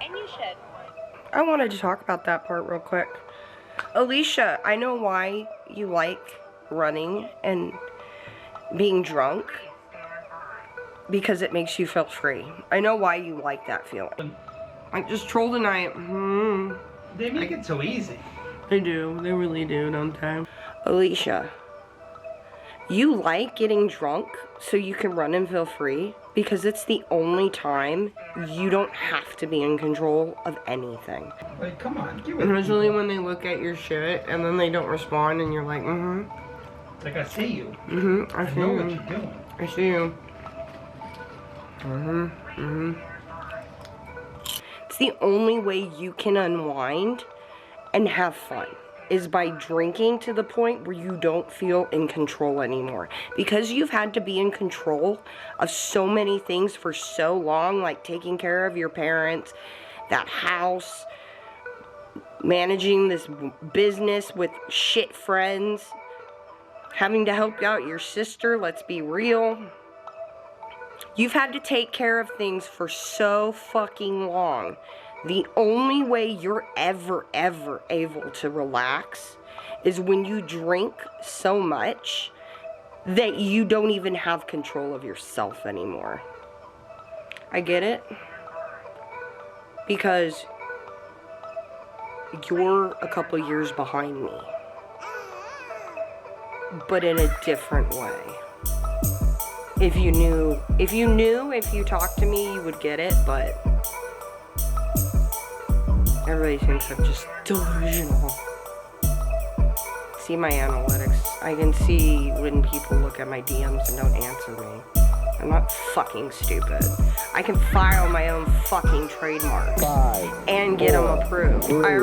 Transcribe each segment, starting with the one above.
And you should. I wanted to talk about that part real quick. Alicia, I know why you like running and being drunk. Because it makes you feel free. I know why you like that feeling. I just troll tonight. They make it so easy. They do. They really do, don't they? Alicia, you like getting drunk so you can run and feel free because it's the only time you don't have to be in control of anything. Like, come on, give it. Usually when they look at your shit and then they don't respond and you're like, It's like, I see you. I see know you. what you're doing. I see you. It's the only way you can unwind and have fun is by drinking to the point where you don't feel in control anymore. Because you've had to be in control of so many things for so long, like taking care of your parents, that house, managing this business with shit friends, having to help out your sister, let's be real. You've had to take care of things for so fucking long. The only way you're ever able to relax is when you drink so much that you don't even have control of yourself anymore. I get it. Because you're a couple years behind me. But in a different way. If you talked to me, you would get it, but everybody thinks I'm just delusional. See my analytics. I can see when people look at my DMs and don't answer me. I'm not fucking stupid. I can file my own fucking trademarks and get them approved. I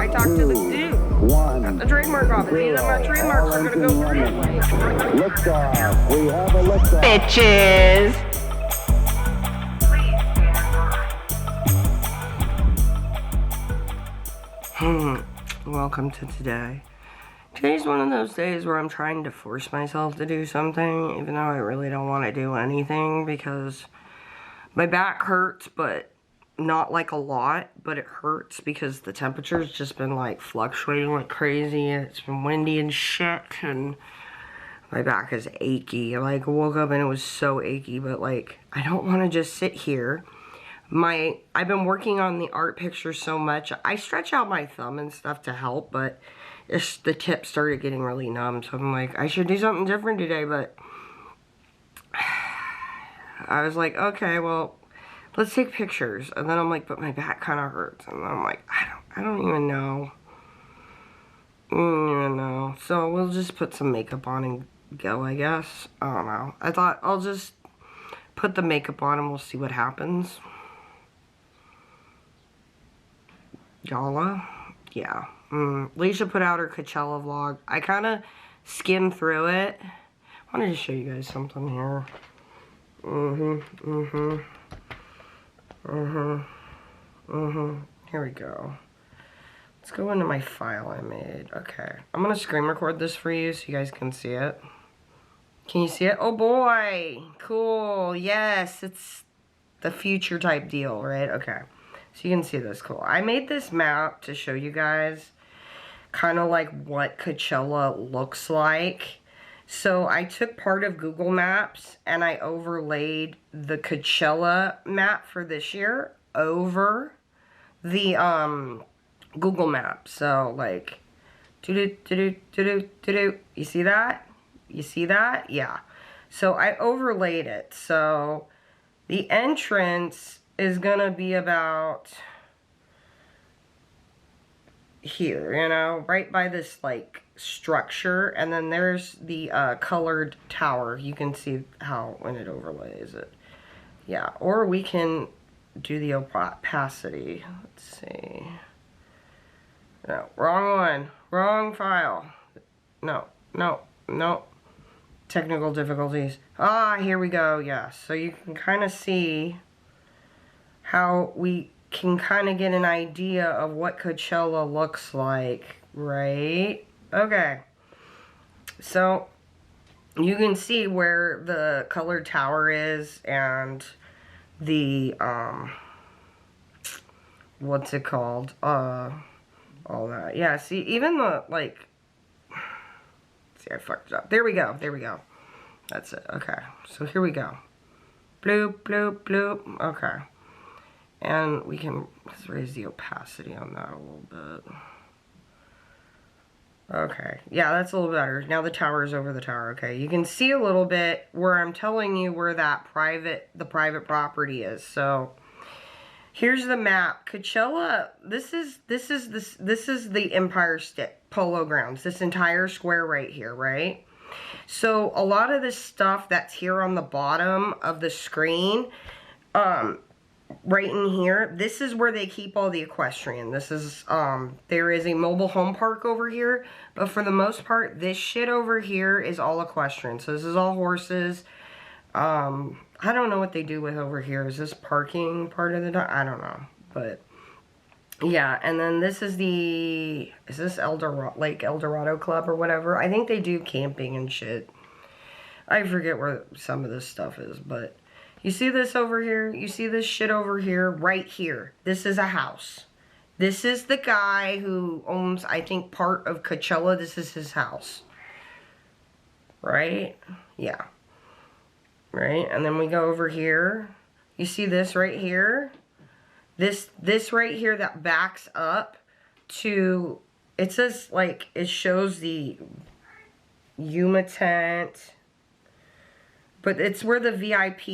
talked to the dude at the trademark office. He said my trademarks are gonna go through anyway. Liftoff. We have a liftoff. Bitches! Welcome to today. Today's one of those days where I'm trying to force myself to do something, even though I really don't want to do anything, because my back hurts, but not like a lot, but it hurts because the temperature's just been like fluctuating like crazy, and it's been windy and shit, and my back is achy. Like, I woke up and it was so achy, but like, I don't want to just sit here. I've been working on the art picture so much. I stretch out my thumb and stuff to help, but the tip started getting really numb, so I'm like, I should do something different today, but I was like, okay, well, let's take pictures. And then I'm like, but my back kind of hurts. And then I'm like, I don't even know. So we'll just put some makeup on and go, I guess. I don't know. I thought I'll just put the makeup on and we'll see what happens. Yalla? Yeah. Leisha put out her Coachella vlog. I kind of skimmed through it. I wanted to show you guys something here. Here we go. Let's go into my file I made. Okay. I'm going to screen record this for you so you guys can see it. Can you see it? Oh boy! Cool. Yes, it's the future type deal, right? Okay. So you can see this. Cool. I made this map to show you guys kind of like what Coachella looks like. So I took part of Google Maps and I overlaid the Coachella map for this year over the Google Maps. So like, you see that? You see that? Yeah. So I overlaid it. So the entrance is gonna be about here, you know, right by this like structure, and then there's the colored tower. You can see how when it overlays it. Yeah, or we can do the opacity. Let's see. No, wrong one. Wrong file. No. Technical difficulties. Ah, here we go. Yes. So you can kind of see how we can kind of get an idea of what Coachella looks like, right? Okay. So you can see where the colored tower is and the what's it called? All that. Yeah, see, even the, like, see, I fucked it up. There we go. There we go. That's it. Okay. So here we go. Bloop, bloop, bloop. Okay. And we can, let's raise the opacity on that a little bit. Okay. Yeah, that's a little better. Now the tower is over the tower. Okay. You can see a little bit where I'm telling you where that the private property is. So here's the map. Coachella, this is the Empire State Polo Grounds. This entire square right here, right? So a lot of this stuff that's here on the bottom of the screen, right in here, this is where they keep all the equestrian. This is, there is a mobile home park over here, but for the most part, this shit over here is all equestrian. So this is all horses. I don't know what they do with over here. Is this parking part of the, I don't know, but yeah. And then this is the, is this Lake El Dorado Club or whatever? I think they do camping and shit. I forget where some of this stuff is, but you see this over here? You see this shit over here? Right here. This is a house. This is the guy who owns, I think, part of Coachella. This is his house. Right? Yeah. Right? And then we go over here. You see this right here? This right here that backs up to, it says, like, it shows the Yuma tent. But it's where the VIP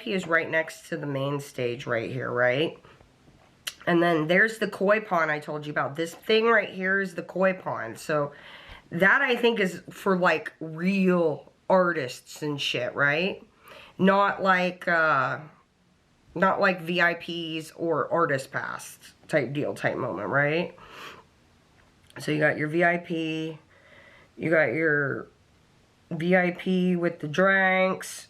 is right next to the main stage right here, right? And then there's the koi pond I told you about. This thing right here is the koi pond. So that I think is for like real artists and shit, right? Not like VIPs or artist pass type deal, type moment, right? So you got your VIP, you got your VIP with the drinks,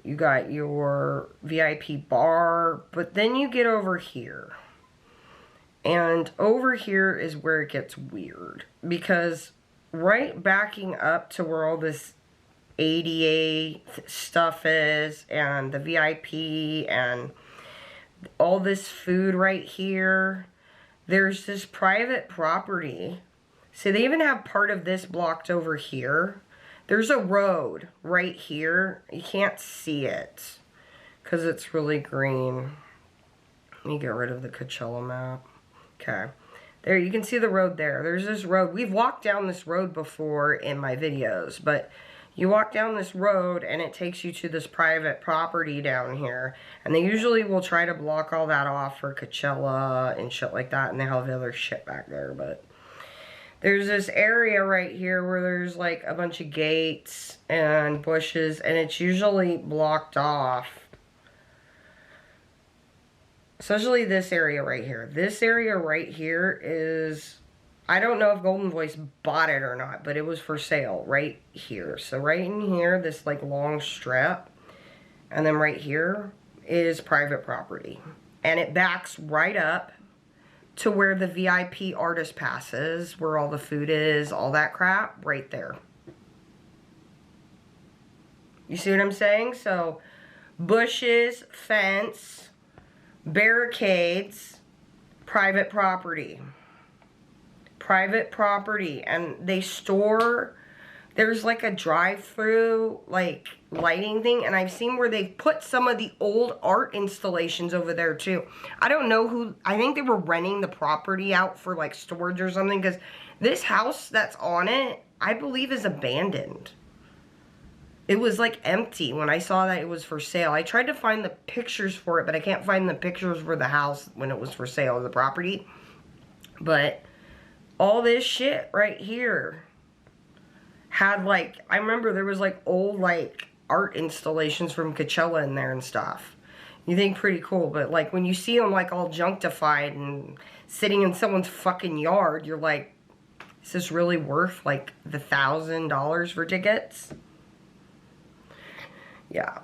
you got your VIP bar, but then you get over here. And over here is where it gets weird, because right backing up to where all this ADA stuff is, and the VIP, and all this food right here, there's this private property. See, they even have part of this blocked over here. There's a road right here. You can't see it because it's really green. Let me get rid of the Coachella map. Okay. There, you can see the road there. There's this road. We've walked down this road before in my videos, but you walk down this road and it takes you to this private property down here. And they usually will try to block all that off for Coachella and shit like that, and they have other shit back there, but there's this area right here where there's like a bunch of gates and bushes, and it's usually blocked off. Especially this area right here. This area right here is, I don't know if Golden Voice bought it or not, but it was for sale right here. So right in here, this like long strip, and then right here is private property. And it backs right up to where the VIP artist passes, where all the food is, all that crap, right there. You see what I'm saying? So, bushes, fence, barricades, private property. Private property. And they store, there's like a drive-through, like, lighting thing, and I've seen where they put some of the old art installations over there too. I don't know who, I think they were renting the property out for like storage or something, because this house that's on it, I believe, is abandoned. It was like empty when I saw that it was for sale. I tried to find the pictures for it, but I can't find the pictures for the house when it was for sale, the property. But all this shit right here had like, I remember there was like old like art installations from Coachella in there and stuff. You think pretty cool, but like when you see them like all junctified and sitting in someone's fucking yard, you're like, is this really worth like the $1,000 for tickets? Yeah.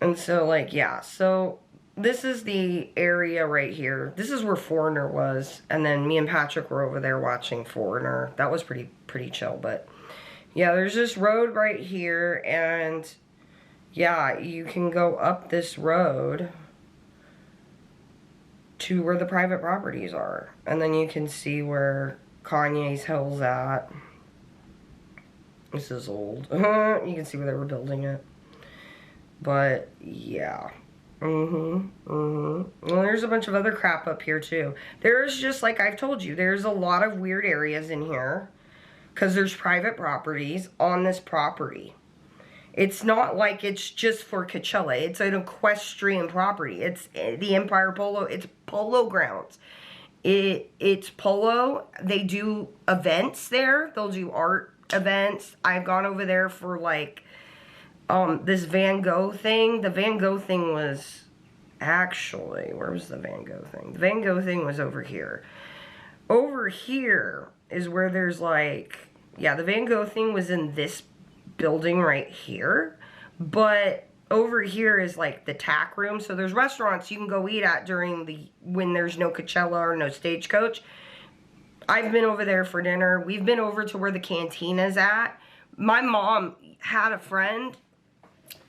And so like, yeah, so this is the area right here. This is where Foreigner was, and then me and Patrick were over there watching Foreigner. That was pretty chill, but yeah, there's this road right here, and yeah, you can go up this road to where the private properties are. And then you can see where Kanye's hill's at. This is old. You can see where they were building it. But, yeah. Well, there's a bunch of other crap up here, too. There's just, like I've told you, there's a lot of weird areas in here. Because there's private properties on this property. It's not like it's just for Coachella. It's an equestrian property. It's the Empire Polo. It's polo grounds. It's polo. They do events there. They'll do art events. I've gone over there for like this Van Gogh thing. The Van Gogh thing was actually, where was the Van Gogh thing? The Van Gogh thing was over here. Over here is where there's like, yeah, the Van Gogh thing was in this building right here, but over here is like the tack room. So there's restaurants you can go eat at when there's no Coachella or no Stagecoach. I've been over there for dinner. We've been over to where the cantina's at. My mom had a friend.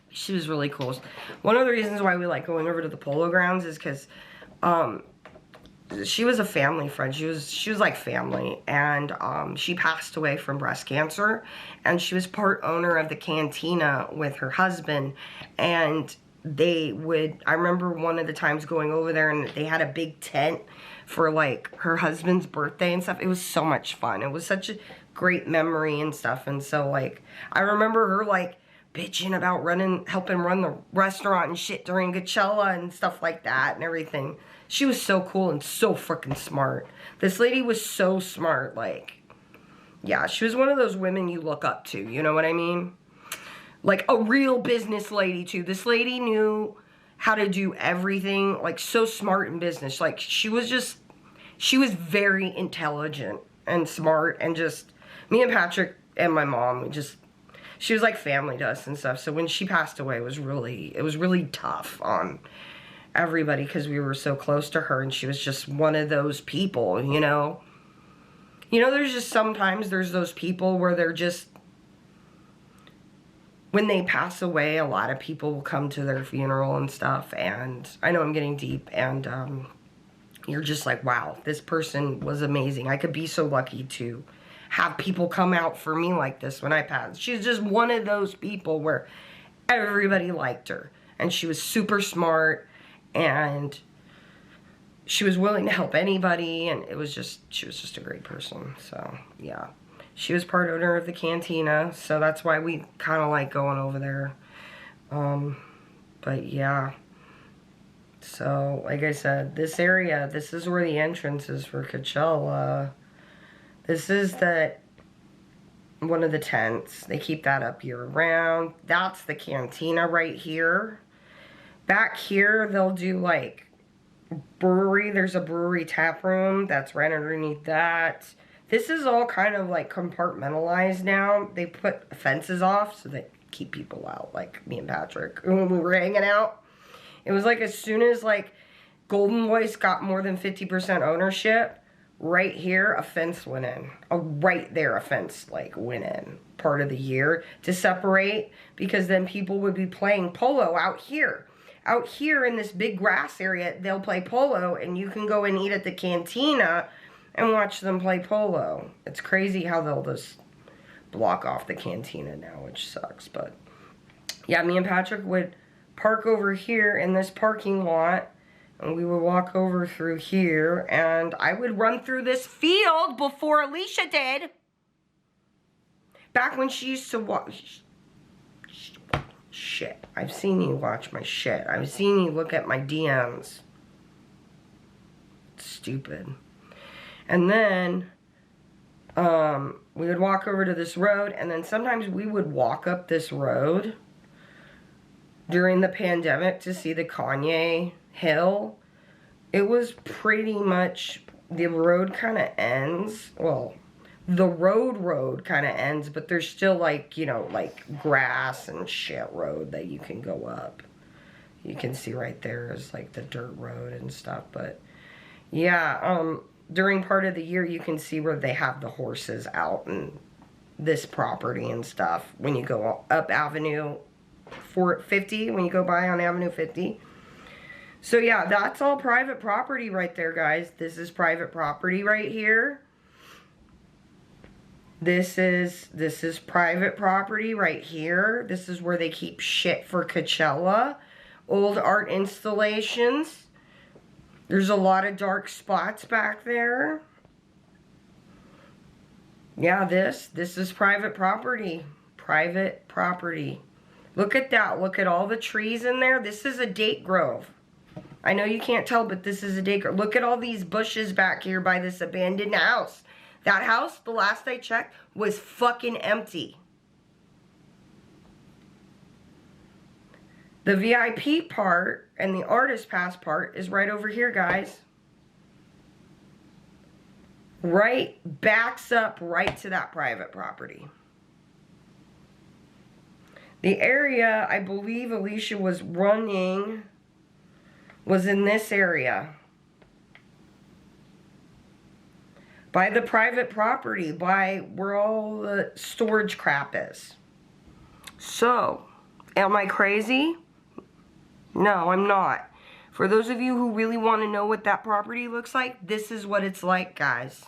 She was really cool. One of the reasons why we like going over to the polo grounds is because she was a family friend. She was like family, and she passed away from breast cancer, and she was part owner of the cantina with her husband. And I remember one of the times going over there, and they had a big tent for like her husband's birthday and stuff. It was so much fun. It was such a great memory and stuff. And so like I remember her like bitching about helping run the restaurant and shit during Coachella and stuff like that and everything. She was so cool and so freaking smart. This lady was so smart. Like, yeah, she was one of those women you look up to. You know what I mean? Like a real business lady too. This lady knew how to do everything. Like so smart in business. Like she was very intelligent and smart, and just me and Patrick and my mom, she was like family to us and stuff. So when she passed away, it was really tough on everybody because we were so close to her, and she was just one of those people, you know. There's just sometimes there's those people where they're just, when they pass away, a lot of people will come to their funeral and stuff, and I know I'm getting deep, and you're just like, wow, this person was amazing. I could be so lucky to have people come out for me like this when I pass. She's just one of those people where everybody liked her, and she was super smart, and she was willing to help anybody, and she was just a great person. So yeah, she was part owner of the cantina, so that's why we kind of like going over there. But yeah, so like I said, this area, this is where the entrance is for Coachella. This is one of the tents. They keep that up year round. That's the cantina right here. Back here, they'll do like brewery. There's a brewery tap room that's right underneath that. This is all kind of like compartmentalized now. They put fences off so they keep people out, like me and Patrick. When we were hanging out, it was like as soon as like Golden Voice got more than 50% ownership, right here a fence went in. Right there a fence like went in part of the year to separate, because then people would be playing polo out here. Out here in this big grass area, they'll play polo, and you can go and eat at the cantina and watch them play polo. It's crazy how they'll just block off the cantina now, which sucks. But yeah, me and Patrick would park over here in this parking lot, and we would walk over through here, and I would run through this field before Alicia did. Back when she used to watch shit. I've seen you watch my shit. I've seen you look at my DMs. It's stupid. And then we would walk over to this road, and then sometimes we would walk up this road during the pandemic to see the Kanye hill. It was pretty much, the road kind of ends. Well, the road kind of ends, but there's still like, you know, like grass and shit road that you can go up. You can see right there is like the dirt road and stuff. But yeah, during part of the year you can see where they have the horses out and this property and stuff when you go up Avenue 450, when you go by on Avenue 50. So yeah, that's all private property right there, guys. This is private property right here. This is private property right here. This is where they keep shit for Coachella. Old art installations. There's a lot of dark spots back there. Yeah, this is private property. Private property. Look at that. Look at all the trees in there. This is a date grove. I know you can't tell, but this is a date grove. Look at all these bushes back here by this abandoned house. That house, the last I checked, was fucking empty. The VIP part and the artist pass part is right over here, guys. Right, backs up right to that private property. The area I believe Alicia was running was in this area. By the private property, by where all the storage crap is. So, am I crazy? No, I'm not. For those of you who really want to know what that property looks like, this is what it's like, guys.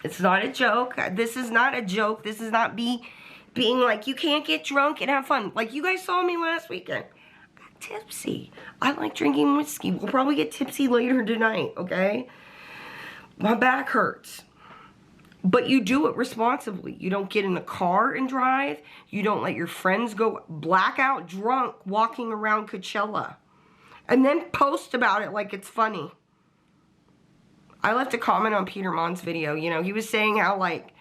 It's not a joke. This is not a joke. This is not being like, you can't get drunk and have fun. Like, you guys saw me last weekend. I got tipsy. I like drinking whiskey. We'll probably get tipsy later tonight, okay? My back hurts. But you do it responsibly. You don't get in a car and drive. You don't let your friends go blackout drunk walking around Coachella. And then post about it like it's funny. I left a comment on Peter Mon's video. You know, he was saying how, like,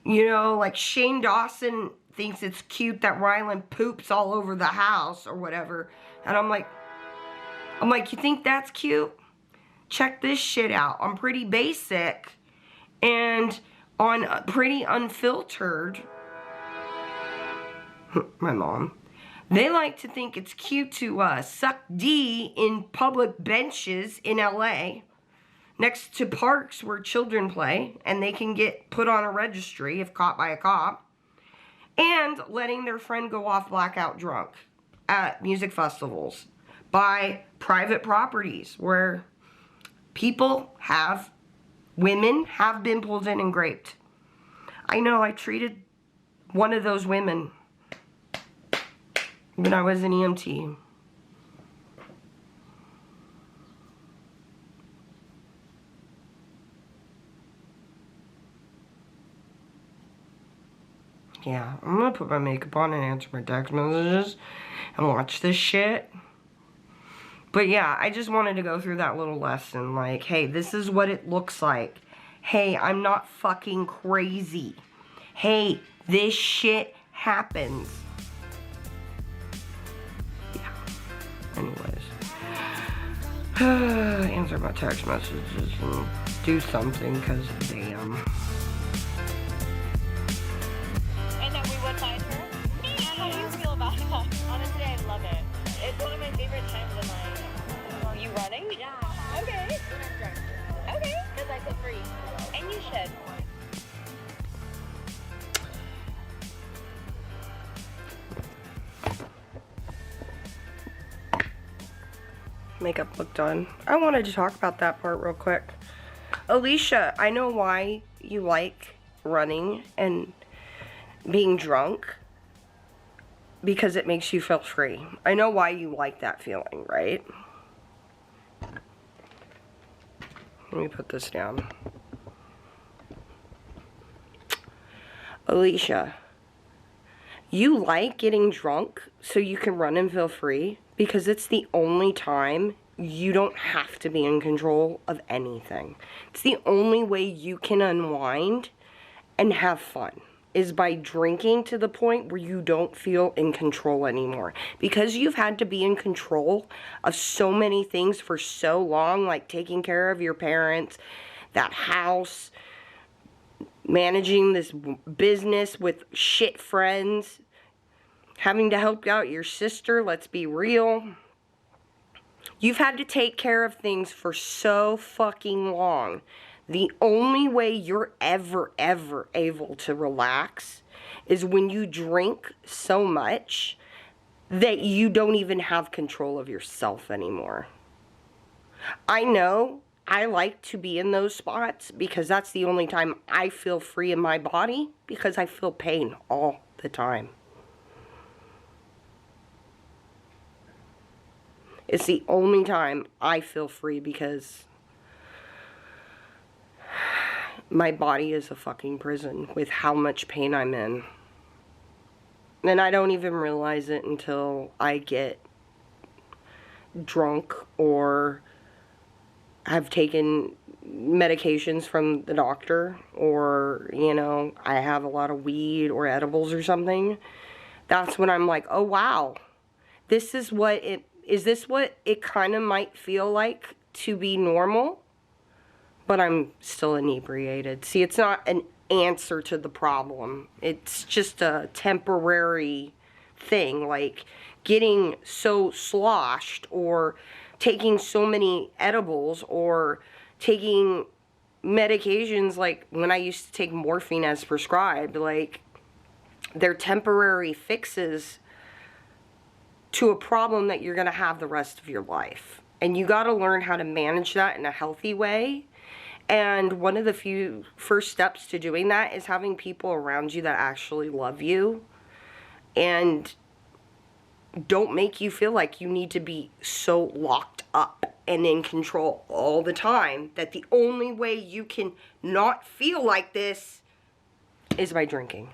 you know, like Shane Dawson thinks it's cute that Rylan poops all over the house or whatever. And I'm like, you think that's cute? Check this shit out. I'm pretty basic and on pretty unfiltered. My mom. They like to think it's cute to suck D in public benches in LA next to parks where children play and they can get put on a registry if caught by a cop, and letting their friend go off blackout drunk at music festivals by private properties where women have been pulled in and raped. I know, I treated one of those women when I was an EMT. Yeah, I'm gonna put my makeup on and answer my text messages and watch this shit. But yeah, I just wanted to go through that little lesson. Like, hey, this is what it looks like. Hey, I'm not fucking crazy. Hey, this shit happens. Yeah. Anyways. Answer my text messages and do something, because damn. And then we would find her. How do you feel about that? Honestly, I love it. It's one of my favorite times in life. Are you running? Yeah. Okay. When I'm drunk. Okay. Because I feel free. And you should. Makeup look done. I wanted to talk about that part real quick. Alicia, I know why you like running and being drunk. Because it makes you feel free. I know why you like that feeling, right? Let me put this down. Alicia, you like getting drunk so you can run and feel free because it's the only time you don't have to be in control of anything. It's the only way you can unwind and have fun, is by drinking to the point where you don't feel in control anymore. Because you've had to be in control of so many things for so long, like taking care of your parents, that house, managing this business with shit friends, having to help out your sister, let's be real. You've had to take care of things for so fucking long. The only way you're ever able to relax is when you drink so much that you don't even have control of yourself anymore. I know I like to be in those spots because that's the only time I feel free in my body, because I feel pain all the time. It's the only time I feel free because my body is a fucking prison with how much pain I'm in. And I don't even realize it until I get drunk or have taken medications from the doctor, or, you know, I have a lot of weed or edibles or something. That's when I'm like, oh wow, this is what it kind of might feel like to be normal, but I'm still inebriated. See, it's not an answer to the problem. It's just a temporary thing, like getting so sloshed or taking so many edibles or taking medications, like when I used to take morphine as prescribed, like they're temporary fixes to a problem that you're going to have the rest of your life. And you got to learn how to manage that in a healthy way. And one of the few first steps to doing that is having people around you that actually love you and don't make you feel like you need to be so locked up and in control all the time, that the only way you can not feel like this is by drinking.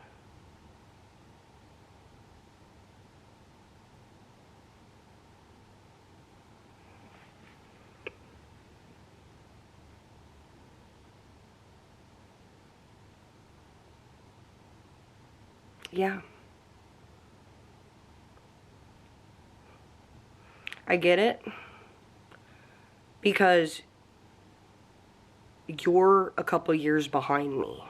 Yeah. I get it, because you're a couple years behind me,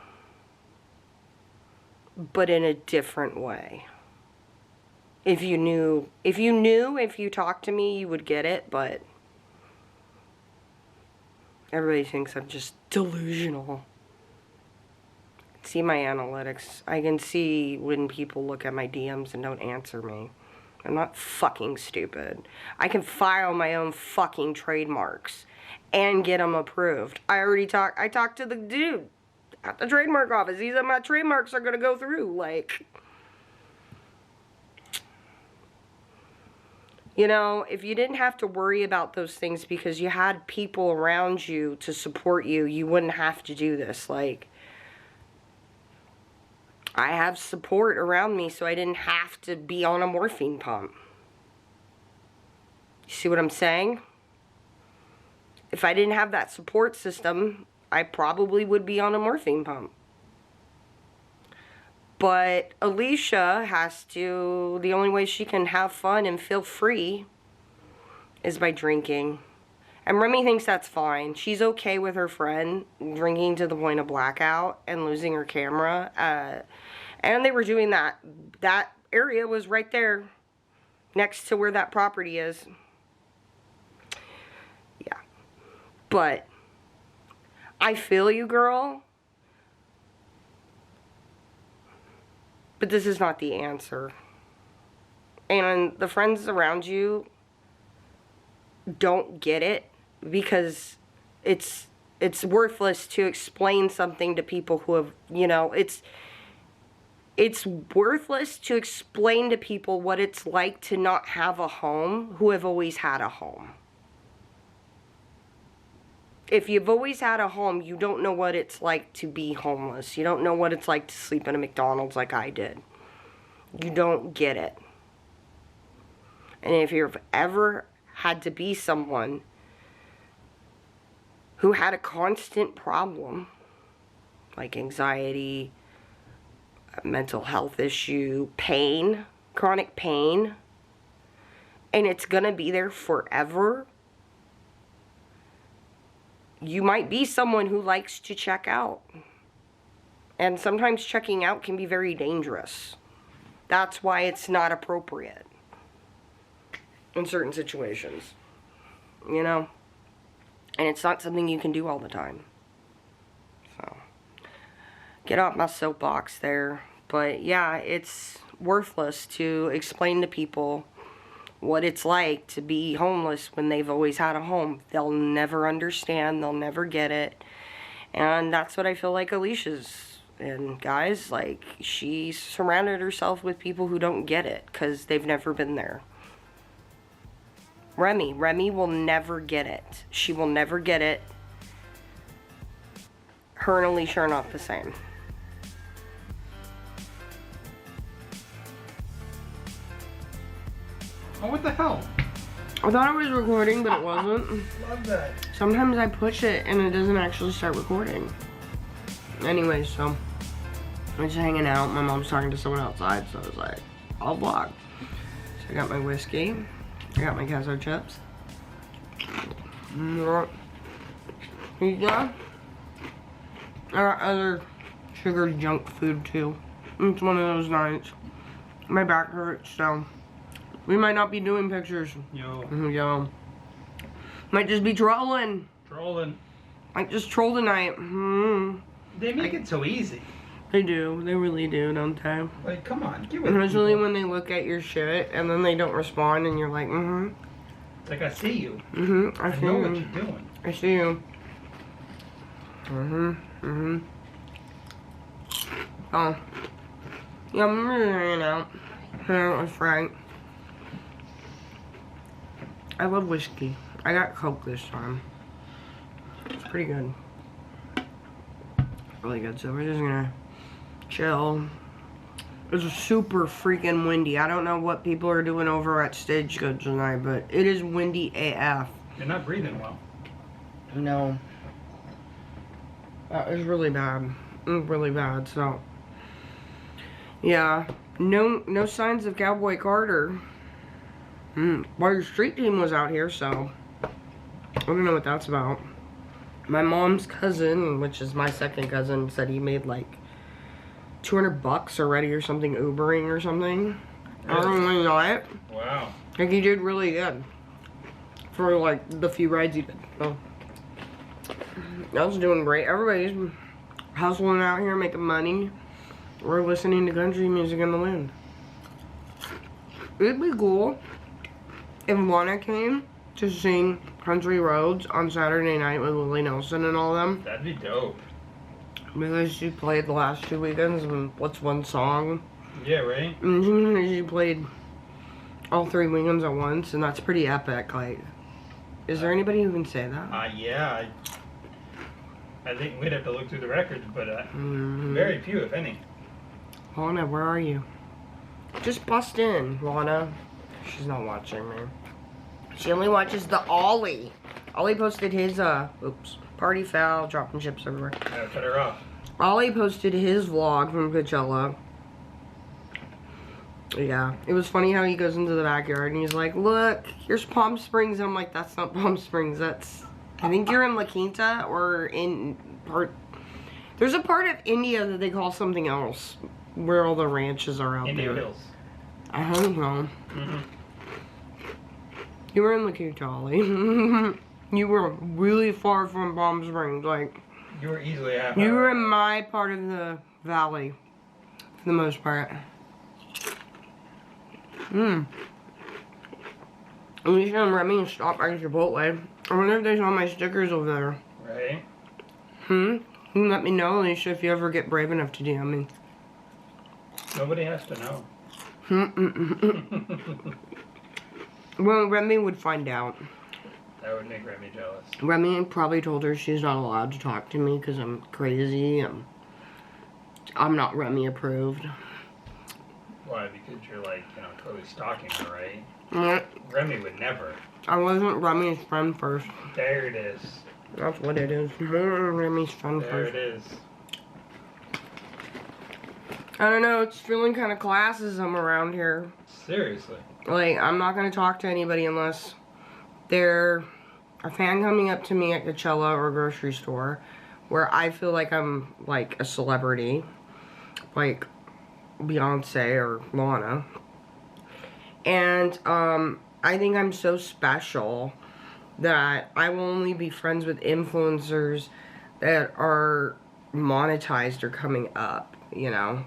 but in a different way. If you talked to me, you would get it, but everybody thinks I'm just delusional. See my analytics. I can see when people look at my DMs and don't answer me. I'm not fucking stupid. I can file my own fucking trademarks and get them approved. I talked to the dude at the trademark office. He said my trademarks are gonna go through. Like, you know, if you didn't have to worry about those things because you had people around you to support you, you wouldn't have to do this. Like, I have support around me, so I didn't have to be on a morphine pump. You see what I'm saying? If I didn't have that support system, I probably would be on a morphine pump. But Alicia the only way she can have fun and feel free is by drinking. And Remy thinks that's fine. She's okay with her friend drinking to the point of blackout and losing her camera. And they were doing that. That area was right there next to where that property is. Yeah. But I feel you, girl. But this is not the answer. And the friends around you don't get it, because it's worthless to explain something to people who have, you know, it's worthless to explain to people what it's like to not have a home who have always had a home. If you've always had a home, you don't know what it's like to be homeless. You don't know what it's like to sleep in a McDonald's like I did. You don't get it. And if you've ever had to be someone who had a constant problem, like anxiety, mental health issue, pain, chronic pain, and it's gonna be there forever, you might be someone who likes to check out. And sometimes checking out can be very dangerous. That's why it's not appropriate in certain situations, you know? And it's not something you can do all the time. So, get off my soapbox there. But yeah, it's worthless to explain to people what it's like to be homeless when they've always had a home. They'll never understand. They'll never get it. And that's what I feel like Alicia's. And guys, like, she surrounded herself with people who don't get it because they've never been there. Remy will never get it. She will never get it. Her and Alicia are not the same. Oh, what the hell? I thought I was recording, but it wasn't. Love that. Sometimes I push it and it doesn't actually start recording. Anyway, so I'm just hanging out. My mom's talking to someone outside, so I was like, I'll vlog. So I got my whiskey. I got my queso chips. Pizza. I got other sugared junk food too. It's one of those nights. My back hurts, so we might not be doing pictures. Yo. Might just be trolling. Might just troll tonight. They make it so easy. They do. They really do, don't they? Like, come on, give it. Especially when they look at your shit and then they don't respond and you're like, It's like, I see you. I see know you. what you're doing. I see you. Oh. Yeah, I'm really hanging out. Hanging out with Frank. I love whiskey. I got Coke this time. It's pretty good. Really good. So we're just gonna chill. It's super freaking windy. I don't know what people are doing over at Stagecoach tonight, but it is windy AF. You're not breathing well. No. That is really bad. Really bad, so. Yeah. No signs of Cowboy Carter. Well, your street team was out here, so. I don't know what that's about. My mom's cousin, which is my second cousin, said he made like $200 already or something, Ubering or something. I don't really know it. Wow. Like, he did really good for like the few rides he did. So I was doing great. Everybody's hustling out here making money. We're listening to country music in the wind. It'd be cool if Lana came to sing Country Roads on Saturday night with Willie Nelson and all them. That'd be dope. Because she played the last 2 weekends, and what's one song? Yeah, right? And she played all 3 weekends at once, and that's pretty epic. Like, is there anybody who can say that? Yeah. I think we'd have to look through the records, but very few, if any. Lana, where are you? Just bust in, Lana. She's not watching me. She only watches the Ollie. Ollie posted his, oops, party foul, dropping chips everywhere. Yeah, cut her off. Ollie posted his vlog from Coachella. Yeah, it was funny how he goes into the backyard and he's like, look, here's Palm Springs. And I'm like, that's not Palm Springs, that's, I think you're in La Quinta or in there's a part of India that they call something else, where all the ranches are out Indian there. Hills. I don't know. You were in La Quinta, Ollie. You were really far from Palm Springs, like. You were easily half You hour. were in my part of the valley, for the most part. Alicia and Remy stopped by Chipotle. I wonder if they saw my stickers over there. Right? You can let me know, Alicia, if you ever get brave enough to DM me. Nobody has to know. Well, Remy would find out. That would make Remy jealous. Remy probably told her she's not allowed to talk to me because I'm crazy. I'm not Remy approved. Why? Because you're like, totally stalking her, right? Mm, Remy would never. I wasn't Remy's friend first. There it is. That's what it is. Remy's friend There first. it is. I don't know, it's feeling kind of classism around here. Seriously. Like, I'm not going to talk to anybody unless they're a fan coming up to me at Coachella or a grocery store where I feel like I'm, like, a celebrity. Like Beyonce or Lana. And, I think I'm so special that I will only be friends with influencers that are monetized or coming up.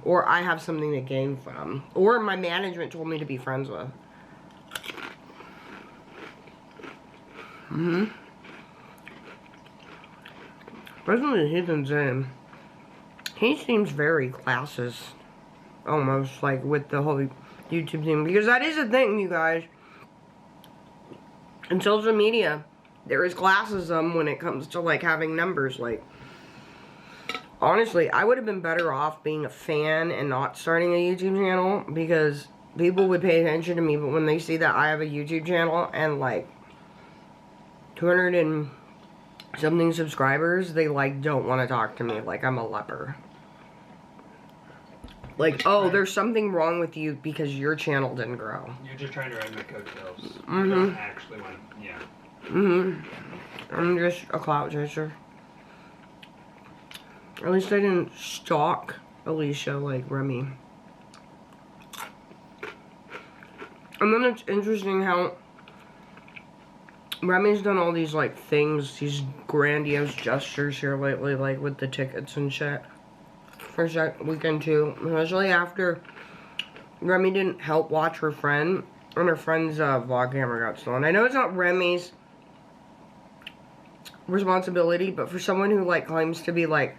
Or I have something to gain from. Or my management told me to be friends with. Personally, he's insane. He seems very classist, almost, like, with the whole YouTube thing. Because that is a thing, you guys. In social media, there is classism when it comes to, like, having numbers. Like, honestly, I would have been better off being a fan and not starting a YouTube channel. Because people would pay attention to me. But when they see that I have a YouTube channel and, like, 200 and something subscribers, they, like, don't want to talk to me like I'm a leper. Like, oh, there's something wrong with you because your channel didn't grow. You're just trying to ride my coattails. You don't actually want, yeah. I'm just a clout chaser. At least I didn't stalk Alicia like Remy. And then it's interesting how Remy's done all these, like, things, these grandiose gestures here lately, like, with the tickets and shit. For weekend 2, especially after Remy didn't help watch her friend, and her friend's vlog camera got stolen. I know it's not Remy's responsibility, but for someone who, like, claims to be, like,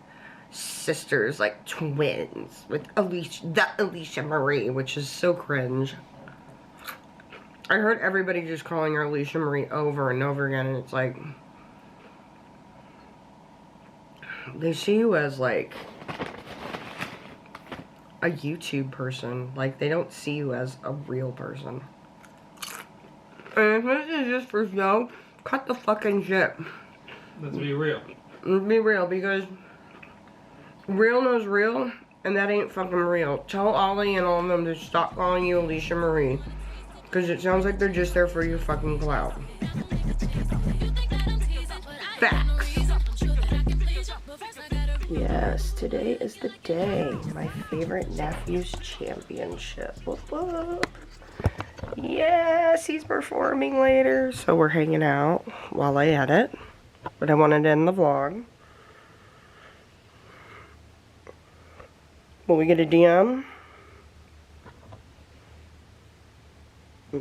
sisters, like, twins, with Alicia Marie, which is so cringe. I heard everybody just calling her Alicia Marie over and over again, and it's like, they see you as, like, a YouTube person. Like, they don't see you as a real person. And if this is just for show, cut the fucking shit. Let's be real. Let's be real, because real knows real, and that ain't fucking real. Tell Ollie and all of them to stop calling you Alicia Marie, because it sounds like they're just there for your fucking clout. Facts. Yes, today is the day. My favorite nephew's championship. Whoop, whoop. Yes, he's performing later. So we're hanging out while I edit. But I wanted to end the vlog. Will we get a DM?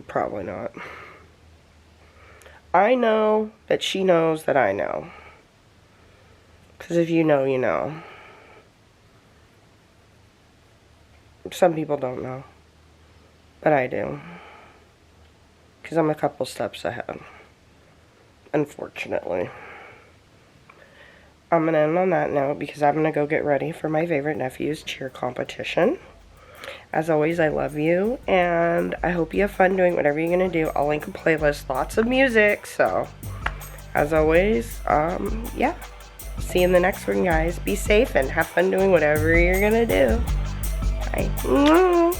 Probably not. I know that she knows that I know. Because if you know, you know. Some people don't know. But I do. Because I'm a couple steps ahead. Unfortunately. I'm going to end on that note because I'm going to go get ready for my favorite nephew's cheer competition. As always, I love you. And I hope you have fun doing whatever you're going to do. I'll link a playlist. Lots of music. So, as always, yeah. See you in the next one, guys. Be safe and have fun doing whatever you're gonna do. Bye.